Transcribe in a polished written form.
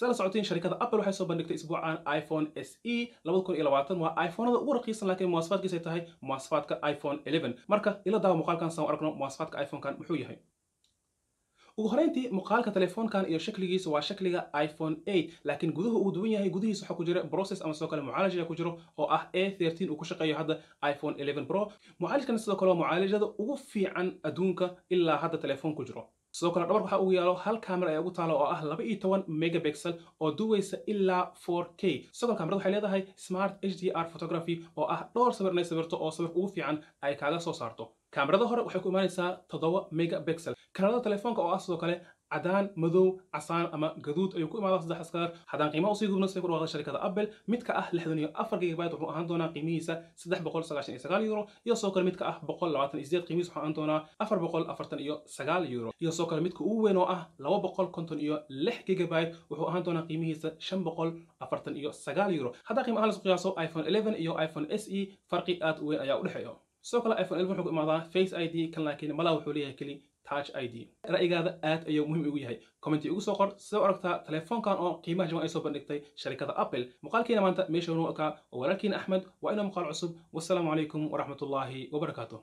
سلا سعودين شركة أبل waxay soo bandhigtay isbuucan iPhone SE 2020 waa iPhone-ada ugu raqiisan laakiin muwasafaadkiisa ay tahay muwasafaadka iPhone 11 marka ila daawa muuqaalkan soo aragno muwasafaadka iPhone-kan muxuu yahay ugu horeyntii muuqaalka telefoonkan iyo shakligiisa waa shakliga iPhone 8 laakiin guduhu uu duwan yahay gudihiisa waxa ku jira process ama soo kale mucaalajiga ku jiro oo ah A13 uu ku shaqeeyo hadda iPhone 11 Pro mucaalijkan sidoo kale mucaalijada ugu fiican adduunka ilaa hadda telefoon ku jiro sidoo kale dhabarka waxa uu yaalo hal camera ay ugu taalo oo ah 12 megapixel oo duwaysa ilaa 4K sidoo kamerada waxay leedahay smart HDR photography oo ah dhowr sawir inay sawirto oo sawirka ugu fiican ay kaaga soo saarto kamerada hore waxay ku imaanaysaa 7 megapixel kamerada telefoonka oo ah sidoo kale cadaan madow casaan ama gaduud ayuu ku imaadaa saddex askar haddaan qiimaha usii gudubno say ku dhawaaqda shirkadda Apple midka ah 64 GB wuxuu ahaan doonaa qiimihiisa 399 euro iyo soo kale midka ah 128 qiimihiisa wuxuu ahaan doonaa 449 euro iyo soo kale midka ugu weyn oo ah 256 GB wuxuu ahaan doonaa qiimihiisa 549 euro haddii qiimo ahaan la qiyaaso iPhone 11 iyo iPhone SE farqi aad u weyn ayaa u dhaxeeya sidoo kale iPhone 11 wuxuu ku imaadaa Face ID kan laakiin malaha wuxuu leeyahay kali Touch ID ra'yigaada aad ayuu muhiim ugu yahay commenti ugu soo qor sida aragtaa telefoonkan oo qiimaha jaban ay soo bandhigtay shirkadda Apple muuqaalkeena maanta meesha uu ka walaalkiina Axmed waa inoo muuqaal cusub wassalaamu calaykum waraxmatullaahi wabarakaatuh